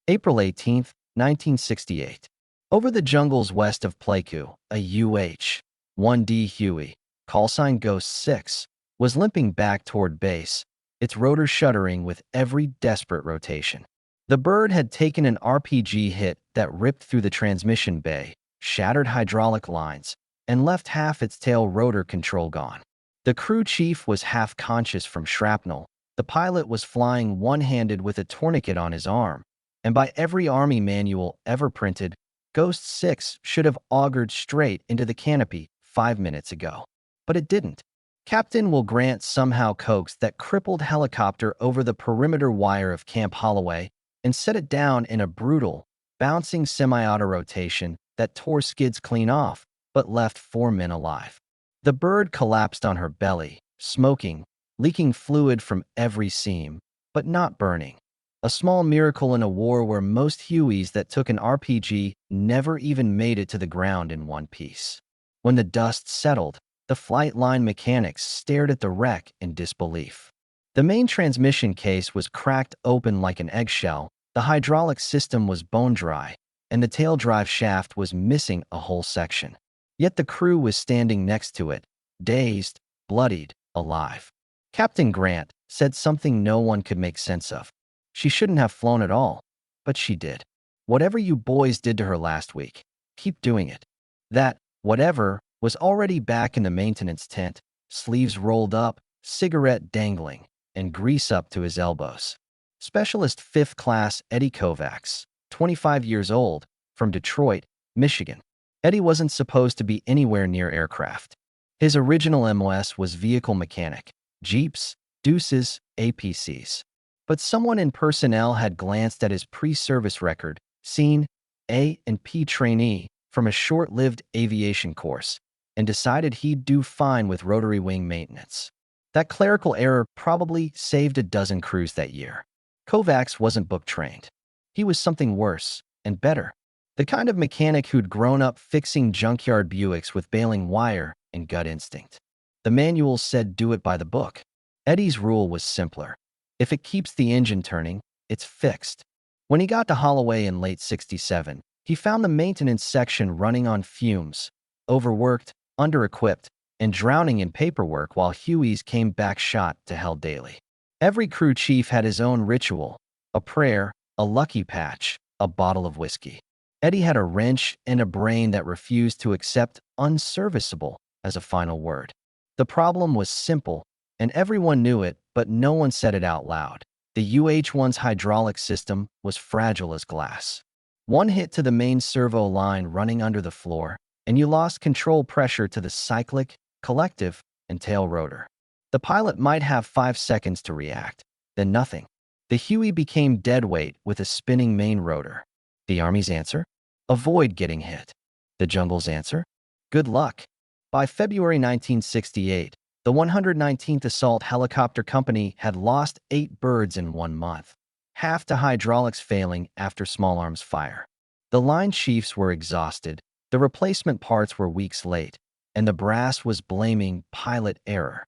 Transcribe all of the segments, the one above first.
April 18, 1968. Over the jungles west of Pleiku, a UH-1 Huey, callsign Ghost 6, was limping back toward base, its rotor shuddering with every desperate rotation. The bird had taken an RPG hit that ripped through the transmission bay, shattered hydraulic lines, and left half its tail rotor control gone. The crew chief was half conscious from shrapnel. The pilot was flying one-handed with a tourniquet on his arm, and by every Army manual ever printed, Ghost 6 should have augured straight into the canopy 5 minutes ago. But it didn't. Captain Will Grant somehow coaxed that crippled helicopter over the perimeter wire of Camp Holloway and set it down in a brutal, bouncing semi-auto rotation that tore skids clean off, but left 4 men alive. The bird collapsed on her belly, smoking, leaking fluid from every seam, but not burning. A small miracle in a war where most Hueys that took an RPG never even made it to the ground in one piece. When the dust settled, the flight line mechanics stared at the wreck in disbelief. The main transmission case was cracked open like an eggshell, the hydraulic system was bone dry, and the tail drive shaft was missing a whole section. Yet the crew was standing next to it, dazed, bloodied, alive. Captain Grant said something no one could make sense of. She shouldn't have flown at all, but she did. Whatever you boys did to her last week, keep doing it. That whatever was already back in the maintenance tent, sleeves rolled up, cigarette dangling, and grease up to his elbows. Specialist 5th Class Eddie Kovacs, 25 years old, from Detroit, Michigan. Eddie wasn't supposed to be anywhere near aircraft. His original MOS was vehicle mechanic, Jeeps, Deuces, APCs. But someone in personnel had glanced at his pre-service record, seen A&P trainee from a short-lived aviation course, and decided he'd do fine with rotary wing maintenance. That clerical error probably saved a dozen crews that year. Kovacs wasn't book-trained. He was something worse and better. The kind of mechanic who'd grown up fixing junkyard Buicks with baling wire and gut instinct. The manuals said do it by the book. Eddie's rule was simpler. If it keeps the engine turning, it's fixed. When he got to Holloway in late '67, he found the maintenance section running on fumes, overworked, under-equipped, and drowning in paperwork while Hueys came back shot to hell daily. Every crew chief had his own ritual, a prayer, a lucky patch, a bottle of whiskey. Eddie had a wrench and a brain that refused to accept unserviceable as a final word. The problem was simple, and everyone knew it, but no one said it out loud. The UH-1's hydraulic system was fragile as glass. One hit to the main servo line running under the floor, and you lost control pressure to the cyclic, collective, and tail rotor. The pilot might have 5 seconds to react, then nothing. The Huey became deadweight with a spinning main rotor. The Army's answer? Avoid getting hit. The jungle's answer? Good luck. By February 1968, the 119th Assault Helicopter Company had lost 8 birds in 1 month, half to hydraulics failing after small arms fire. The line chiefs were exhausted, the replacement parts were weeks late, and the brass was blaming pilot error.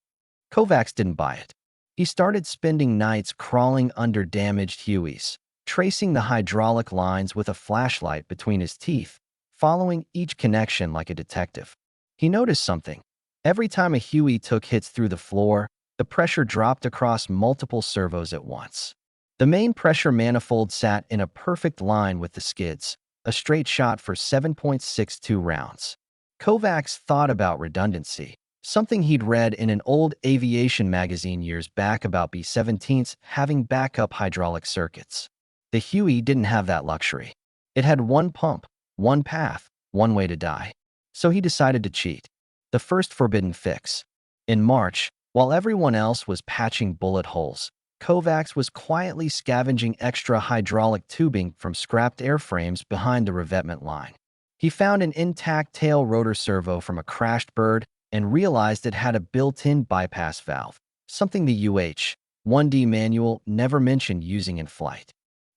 Kovacs didn't buy it. He started spending nights crawling under damaged Hueys, tracing the hydraulic lines with a flashlight between his teeth, following each connection like a detective. He noticed something. Every time a Huey took hits through the floor, the pressure dropped across multiple servos at once. The main pressure manifold sat in a perfect line with the skids, a straight shot for 7.62 rounds. Kovacs thought about redundancy, something he'd read in an old aviation magazine years back about B-17s having backup hydraulic circuits. The Huey didn't have that luxury. It had one pump, one path, one way to die. So he decided to cheat. The first forbidden fix. In March, while everyone else was patching bullet holes, Kovacs was quietly scavenging extra hydraulic tubing from scrapped airframes behind the revetment line. He found an intact tail rotor servo from a crashed bird and realized it had a built-in bypass valve, something the UH-1 manual never mentioned using in flight.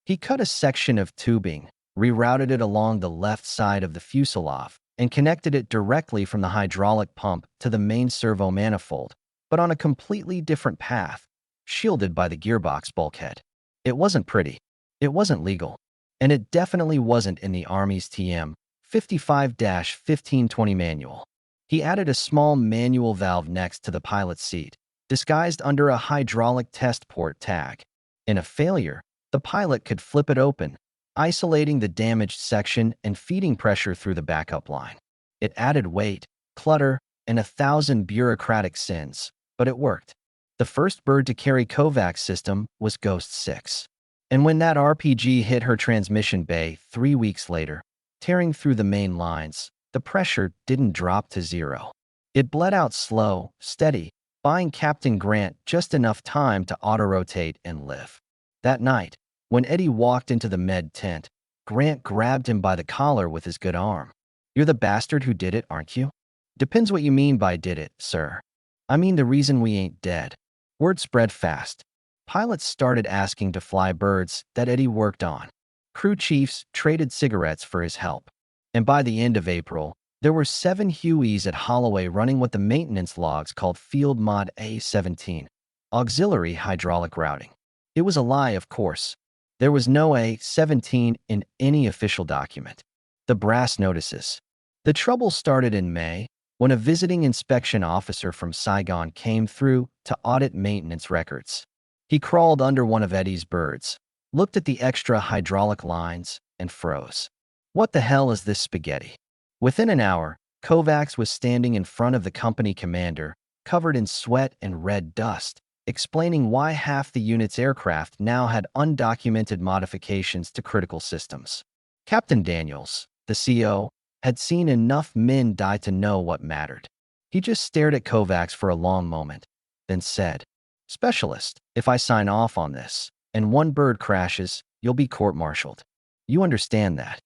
He cut a section of tubing, rerouted it along the left side of the fuselage, and connected it directly from the hydraulic pump to the main servo manifold, but on a completely different path, shielded by the gearbox bulkhead. It wasn't pretty. It wasn't legal. And it definitely wasn't in the Army's TM 55-1520 manual. He added a small manual valve next to the pilot's seat, disguised under a hydraulic test port tag. In a failure, the pilot could flip it open, isolating the damaged section and feeding pressure through the backup line. It added weight, clutter, and 1,000 bureaucratic sins, but it worked. The first bird to carry Kovacs' system was Ghost 6. And when that RPG hit her transmission bay 3 weeks later, tearing through the main lines, the pressure didn't drop to zero. It bled out slow, steady, buying Captain Grant just enough time to auto-rotate and live. That night, when Eddie walked into the med tent, Grant grabbed him by the collar with his good arm. "You're the bastard who did it, aren't you?" "Depends what you mean by did it, sir." "I mean the reason we ain't dead." Word spread fast. Pilots started asking to fly birds that Eddie worked on. Crew chiefs traded cigarettes for his help. And by the end of April, there were 7 Hueys at Holloway running what the maintenance logs called Field Mod A17, auxiliary hydraulic routing. It was a lie, of course. There was no A17 in any official document. The brass notices. The trouble started in May, when a visiting inspection officer from Saigon came through to audit maintenance records. He crawled under one of Eddie's birds, looked at the extra hydraulic lines, and froze. "What the hell is this spaghetti?" Within an hour, Kovacs was standing in front of the company commander, covered in sweat and red dust, explaining why half the unit's aircraft now had undocumented modifications to critical systems. Captain Daniels, the CO, had seen enough men die to know what mattered. He just stared at Kovacs for a long moment, then said, "Specialist, if I sign off on this, and one bird crashes, you'll be court-martialed. You understand that?"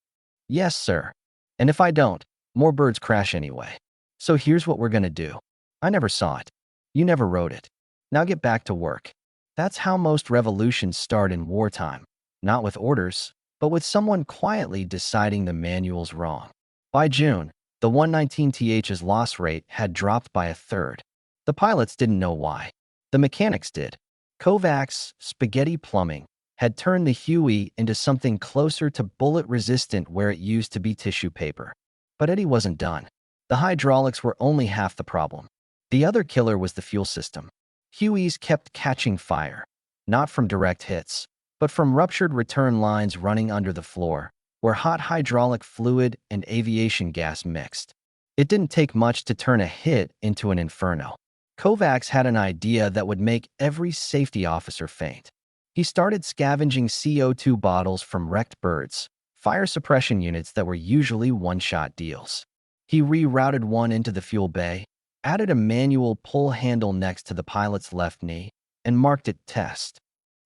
"Yes, sir. And if I don't, more birds crash anyway. So here's what we're gonna do. I never saw it. You never wrote it. Now get back to work." That's how most revolutions start in wartime. Not with orders, but with someone quietly deciding the manual's wrong. By June, the 119th's loss rate had dropped by a third. The pilots didn't know why. The mechanics did. Kovacs' spaghetti plumbing had turned the Huey into something closer to bullet-resistant where it used to be tissue paper. But Eddie wasn't done. The hydraulics were only half the problem. The other killer was the fuel system. Hueys kept catching fire, not from direct hits, but from ruptured return lines running under the floor, where hot hydraulic fluid and aviation gas mixed. It didn't take much to turn a hit into an inferno. Kovacs had an idea that would make every safety officer faint. He started scavenging CO2 bottles from wrecked birds, fire suppression units that were usually one-shot deals. He rerouted one into the fuel bay, added a manual pull handle next to the pilot's left knee, and marked it test.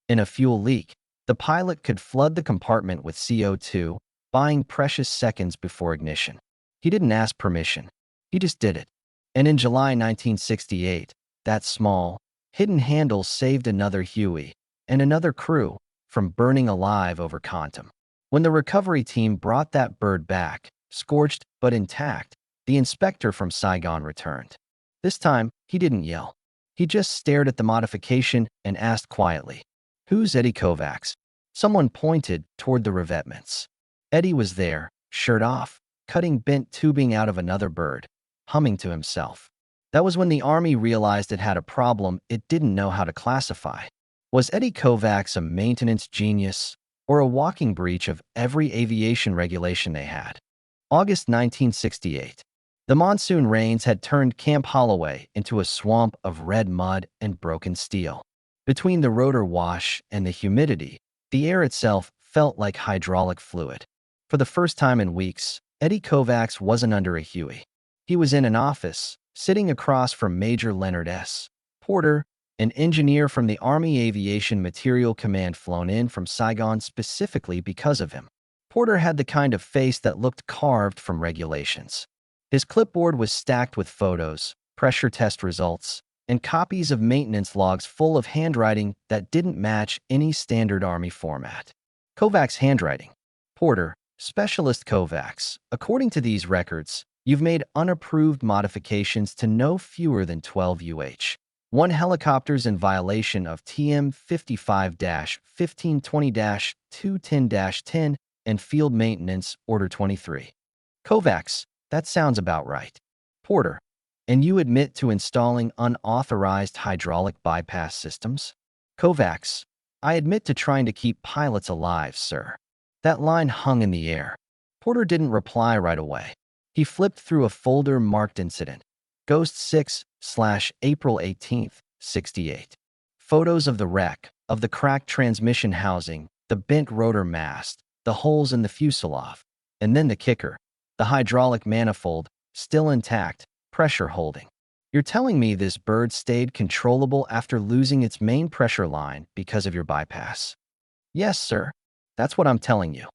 In a fuel leak, the pilot could flood the compartment with CO2, buying precious seconds before ignition. He didn't ask permission. He just did it. And in July 1968, that small, hidden handle saved another Huey and another crew from burning alive over Quantum. When the recovery team brought that bird back, scorched but intact, the inspector from Saigon returned. This time, he didn't yell. He just stared at the modification and asked quietly, "Who's Eddie Kovacs?" Someone pointed toward the revetments. Eddie was there, shirt off, cutting bent tubing out of another bird, humming to himself. That was when the Army realized it had a problem it didn't know how to classify. Was Eddie Kovacs a maintenance genius or a walking breach of every aviation regulation they had? August 1968. The monsoon rains had turned Camp Holloway into a swamp of red mud and broken steel. Between the rotor wash and the humidity, the air itself felt like hydraulic fluid. For the first time in weeks, Eddie Kovacs wasn't under a Huey. He was in an office, sitting across from Major Leonard S. Porter, an engineer from the Army Aviation Materiel Command flown in from Saigon specifically because of him. Porter had the kind of face that looked carved from regulations. His clipboard was stacked with photos, pressure test results, and copies of maintenance logs full of handwriting that didn't match any standard Army format. Kovacs' handwriting. Porter, Specialist Kovacs, according to these records, you've made unapproved modifications to no fewer than 12 UH-1 helicopters in violation of TM 55-1520-210-10 and field maintenance, Order 23. Kovacs, that sounds about right. Porter, and you admit to installing unauthorized hydraulic bypass systems? Kovacs, I admit to trying to keep pilots alive, sir. That line hung in the air. Porter didn't reply right away. He flipped through a folder marked Incident. Ghost 6/April 18th, 68. Photos of the wreck, of the cracked transmission housing, the bent rotor mast, the holes in the fuselage, and then the kicker, the hydraulic manifold, still intact, pressure holding. You're telling me this bird stayed controllable after losing its main pressure line because of your bypass? Yes, sir. That's what I'm telling you.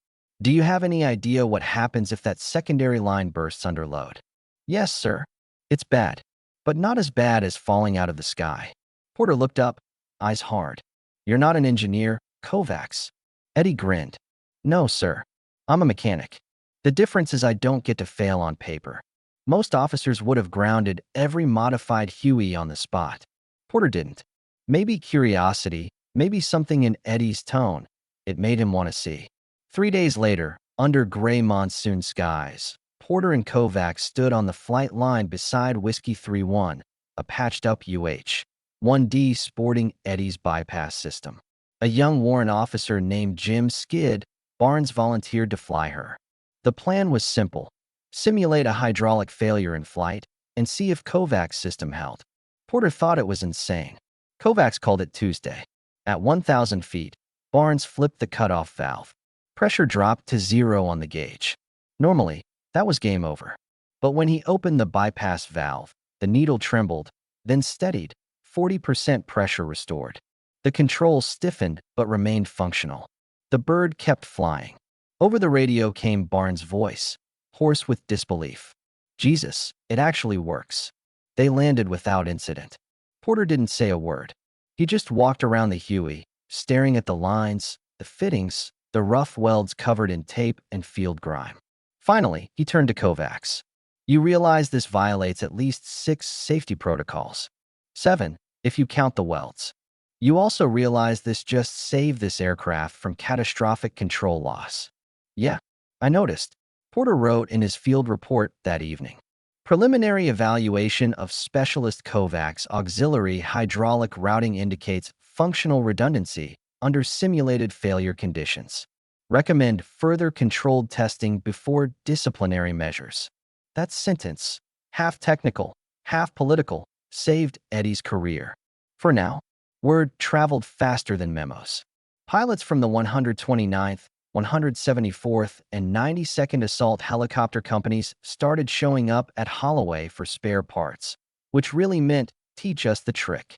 Do you have any idea what happens if that secondary line bursts under load? Yes, sir. It's bad, but not as bad as falling out of the sky. Porter looked up, eyes hard. You're not an engineer, Kovacs. Eddie grinned. No, sir. I'm a mechanic. The difference is I don't get to fail on paper. Most officers would have grounded every modified Huey on the spot. Porter didn't. Maybe curiosity, maybe something in Eddie's tone. It made him want to see. 3 days later, under gray monsoon skies, Porter and Kovacs stood on the flight line beside Whiskey 3-1, a patched-up UH-1D sporting Eddie's bypass system. A young warrant officer named Jim Skid Barnes volunteered to fly her. The plan was simple. Simulate a hydraulic failure in flight and see if Kovacs' system held. Porter thought it was insane. Kovacs called it Tuesday. At 1,000 feet, Barnes flipped the cutoff valve. Pressure dropped to 0 on the gauge. Normally, that was game over. But when he opened the bypass valve, the needle trembled, then steadied, 40% pressure restored. The controls stiffened but remained functional. The bird kept flying. Over the radio came Barnes' voice, hoarse with disbelief. Jesus, it actually works. They landed without incident. Porter didn't say a word. He just walked around the Huey, staring at the lines, the fittings, the rough welds covered in tape and field grime. Finally, he turned to Kovacs. You realize this violates at least 6 safety protocols. 7, if you count the welds. You also realize this just saved this aircraft from catastrophic control loss. Yeah, I noticed. Porter wrote in his field report that evening. Preliminary evaluation of Specialist Kovacs' auxiliary hydraulic routing indicates functional redundancy under simulated failure conditions. Recommend further controlled testing before disciplinary measures. That sentence, half technical, half political, saved Eddie's career. For now, word traveled faster than memos. Pilots from the 129th, 174th, and 92nd Assault Helicopter Companies started showing up at Holloway for spare parts, which really meant teach us the trick.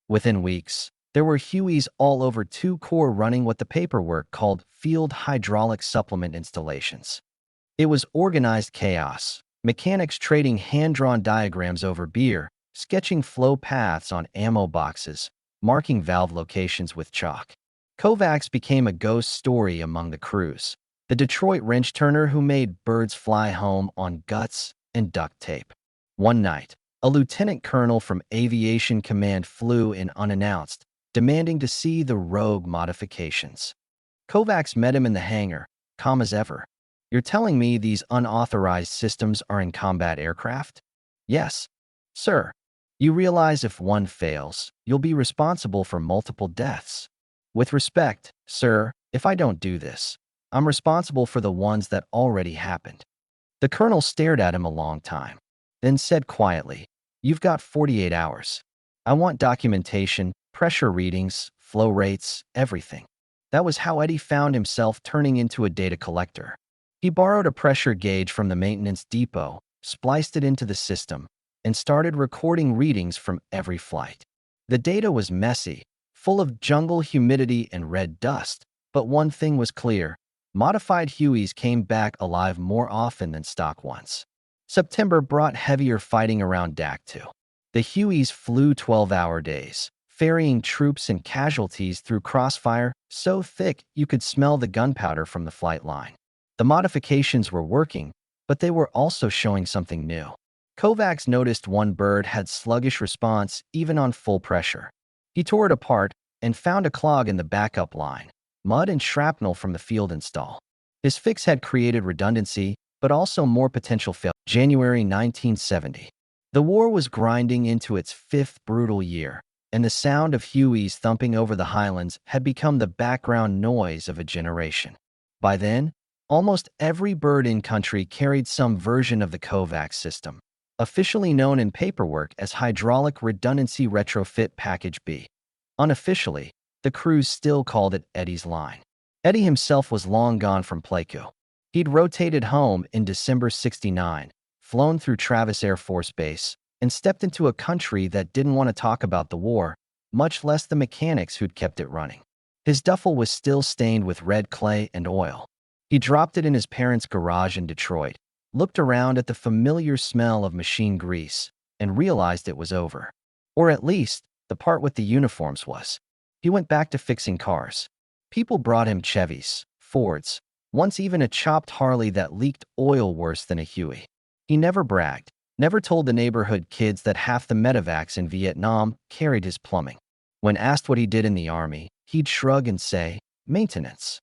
Within weeks, there were Hueys all over 2 Corps running what the paperwork called field hydraulic supplement installations. It was organized chaos, mechanics trading hand-drawn diagrams over beer, sketching flow paths on ammo boxes, marking valve locations with chalk. Kovacs became a ghost story among the crews, the Detroit wrench turner who made birds fly home on guts and duct tape. One night, a lieutenant colonel from Aviation Command flew in unannounced, demanding to see the rogue modifications. Kovacs met him in the hangar, calm as ever. You're telling me these unauthorized systems are in combat aircraft? Yes, sir. You realize if one fails, you'll be responsible for multiple deaths. With respect, sir, if I don't do this, I'm responsible for the ones that already happened. The colonel stared at him a long time, then said quietly, You've got 48 hours. I want documentation, pressure readings, flow rates, everything. That was how Eddie found himself turning into a data collector. He borrowed a pressure gauge from the maintenance depot, spliced it into the system, and started recording readings from every flight. The data was messy, full of jungle humidity and red dust, but one thing was clear. Modified Hueys came back alive more often than stock ones. September brought heavier fighting around DAC-2. The Hueys flew 12-hour days, ferrying troops and casualties through crossfire so thick you could smell the gunpowder from the flight line. The modifications were working, but they were also showing something new. Kovacs noticed one bird had sluggish response even on full pressure. He tore it apart and found a clog in the backup line, mud and shrapnel from the field install. His fix had created redundancy, but also more potential failure. January 1970. The war was grinding into its fifth brutal year, and the sound of Hueys thumping over the highlands had become the background noise of a generation. By then, almost every bird in country carried some version of the Kovacs system, officially known in paperwork as Hydraulic Redundancy Retrofit Package B. Unofficially, the crews still called it Eddie's Line. Eddie himself was long gone from Pleiku. He'd rotated home in December '69, flown through Travis Air Force Base, and stepped into a country that didn't want to talk about the war, much less the mechanics who'd kept it running. His duffel was still stained with red clay and oil. He dropped it in his parents' garage in Detroit, looked around at the familiar smell of machine grease, and realized it was over. Or at least, the part with the uniforms was. He went back to fixing cars. People brought him Chevys, Fords, once even a chopped Harley that leaked oil worse than a Huey. He never bragged, never told the neighborhood kids that half the medevacs in Vietnam carried his plumbing. When asked what he did in the Army, he'd shrug and say, maintenance.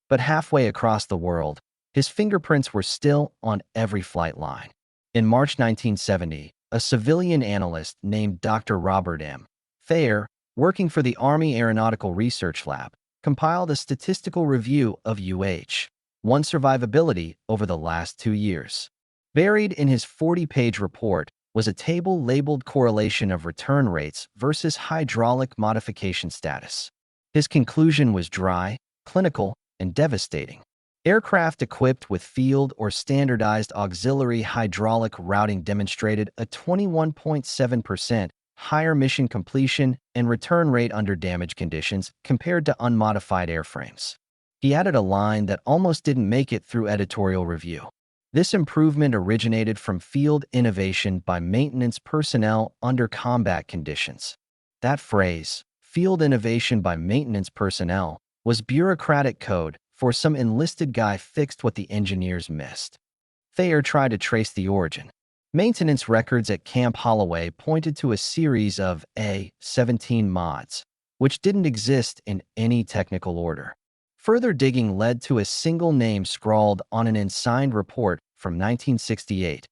But halfway across the world, his fingerprints were still on every flight line. In March 1970, a civilian analyst named Dr. Robert M. Thayer, working for the Army Aeronautical Research Lab, compiled a statistical review of UH-1 survivability over the last 2 years. Buried in his 40-page report was a table labeled Correlation of Return Rates versus Hydraulic Modification Status. His conclusion was dry, clinical, and devastating. Aircraft equipped with field or standardized auxiliary hydraulic routing demonstrated a 21.7% higher mission completion and return rate under damage conditions compared to unmodified airframes. He added a line that almost didn't make it through editorial review. This improvement originated from field innovation by maintenance personnel under combat conditions. That phrase, field innovation by maintenance personnel, was bureaucratic code for some enlisted guy fixed what the engineers missed. Thayer tried to trace the origin. Maintenance records at Camp Holloway pointed to a series of A-17 mods, which didn't exist in any technical order. Further digging led to a single name scrawled on an unsigned report from 1968,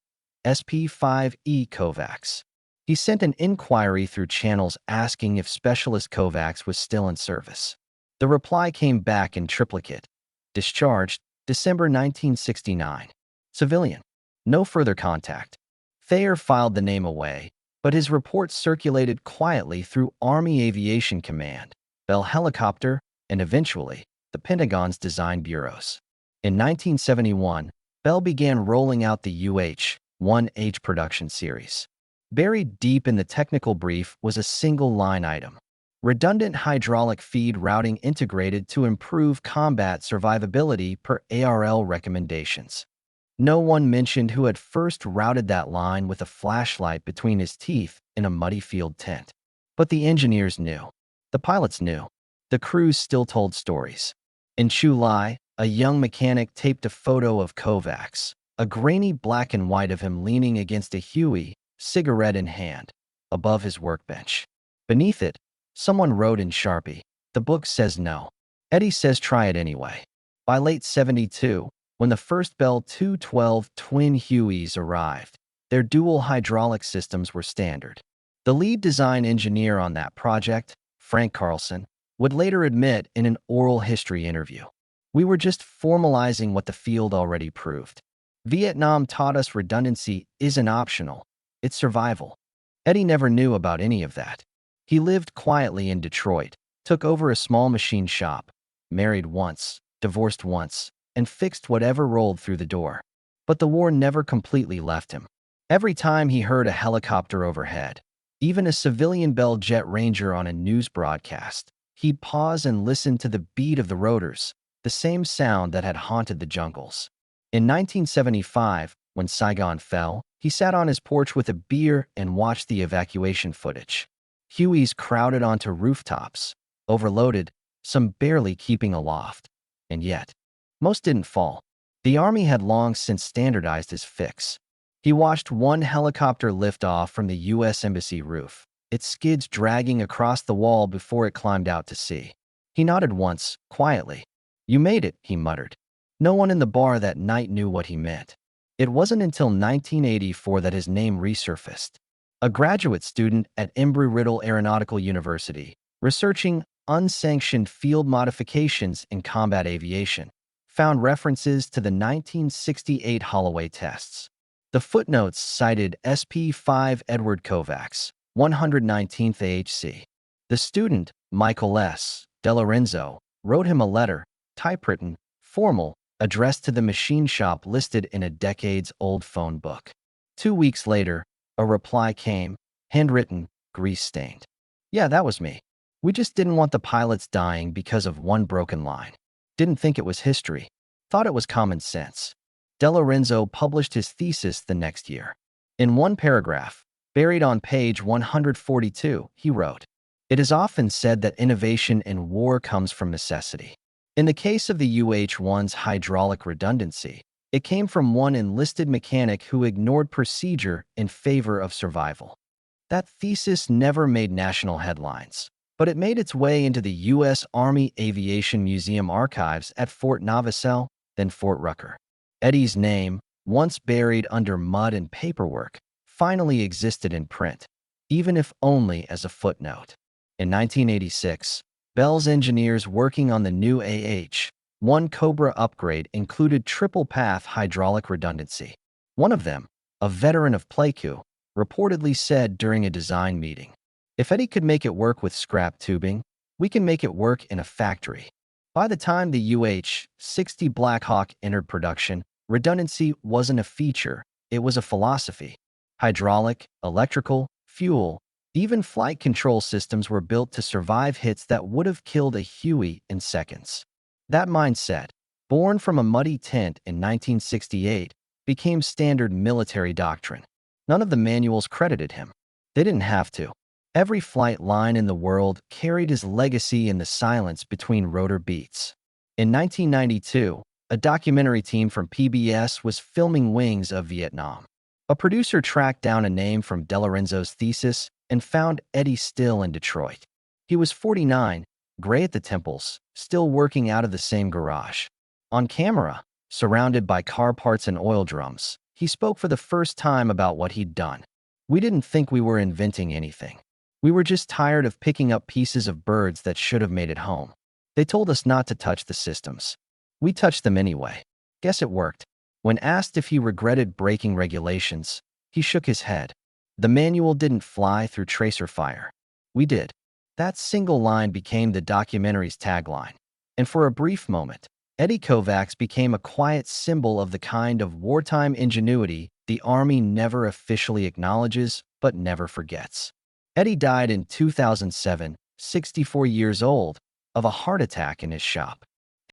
SP5E Kovacs. He sent an inquiry through channels asking if Specialist Kovacs was still in service. The reply came back in triplicate. Discharged, December 1969. Civilian. No further contact. Thayer filed the name away, but his report circulated quietly through Army Aviation Command, Bell Helicopter, and eventually, the Pentagon's design bureaus. In 1971, Bell began rolling out the UH-1 production series. Buried deep in the technical brief was a single line item: redundant hydraulic feed routing integrated to improve combat survivability per ARL recommendations. No one mentioned who had first routed that line with a flashlight between his teeth in a muddy field tent. But the engineers knew. The pilots knew. The crews still told stories. In July, a young mechanic taped a photo of Kovacs, a grainy black and white of him leaning against a Huey, cigarette in hand, above his workbench. Beneath it, someone wrote in Sharpie, "The book says no. Eddie says try it anyway." By late '72, when the first Bell 212 twin Hueys arrived, their dual hydraulic systems were standard. The lead design engineer on that project, Frank Carlson, would later admit in an oral history interview, "We were just formalizing what the field already proved. Vietnam taught us redundancy isn't optional, it's survival." Eddie never knew about any of that. He lived quietly in Detroit, took over a small machine shop, married once, divorced once, and fixed whatever rolled through the door. But the war never completely left him. Every time he heard a helicopter overhead, even a civilian Bell Jet Ranger on a news broadcast, he'd pause and listen to the beat of the rotors, the same sound that had haunted the jungles. In 1975, when Saigon fell, he sat on his porch with a beer and watched the evacuation footage. Hueys crowded onto rooftops, overloaded, some barely keeping aloft. And yet, most didn't fall. The Army had long since standardized his fix. He watched one helicopter lift off from the U.S. Embassy roof, its skids dragging across the wall before it climbed out to sea. He nodded once, quietly. "You made it," he muttered. No one in the bar that night knew what he meant. It wasn't until 1984 that his name resurfaced. A graduate student at Embry-Riddle Aeronautical University, researching unsanctioned field modifications in combat aviation, found references to the 1968 Holloway tests. The footnotes cited SP5 Edward Kovacs, 119th AHC. The student, Michael S. DeLorenzo, wrote him a letter, typewritten, formal, addressed to the machine shop listed in a decades-old phone book. 2 weeks later, a reply came, handwritten, grease-stained. Yeah, that was me. We just didn't want the pilots dying because of one broken line. Didn't think it was history. Thought it was common sense. DeLorenzo published his thesis the next year. In one paragraph, buried on page 142, he wrote, "It is often said that innovation in war comes from necessity. In the case of the UH-1's hydraulic redundancy, it came from one enlisted mechanic who ignored procedure in favor of survival." That thesis never made national headlines, but it made its way into the U.S. Army Aviation Museum archives at Fort Novosel, then Fort Rucker. Eddie's name, once buried under mud and paperwork, finally existed in print, even if only as a footnote. In 1986, Bell's engineers working on the new UH-1 Cobra upgrade included triple-path hydraulic redundancy. One of them, a veteran of Pleiku, reportedly said during a design meeting, "If Eddie could make it work with scrap tubing, we can make it work in a factory." By the time the UH-60 Black Hawk entered production, redundancy wasn't a feature, it was a philosophy. Hydraulic, electrical, fuel, even flight control systems were built to survive hits that would have killed a Huey in seconds. That mindset, born from a muddy tent in 1968, became standard military doctrine. None of the manuals credited him. They didn't have to. Every flight line in the world carried his legacy in the silence between rotor beats. In 1992, a documentary team from PBS was filming Wings of Vietnam. A producer tracked down a name from DeLorenzo's thesis and found Eddie still in Detroit. He was 49, gray at the temples, still working out of the same garage. On camera, surrounded by car parts and oil drums, he spoke for the first time about what he'd done. "We didn't think we were inventing anything. We were just tired of picking up pieces of birds that should have made it home. They told us not to touch the systems. We touched them anyway. Guess it worked." When asked if he regretted breaking regulations, he shook his head. "The manual didn't fly through tracer fire. We did." That single line became the documentary's tagline. And for a brief moment, Eddie Kovacs became a quiet symbol of the kind of wartime ingenuity the Army never officially acknowledges but never forgets. Eddie died in 2007, 64 years old, of a heart attack in his shop.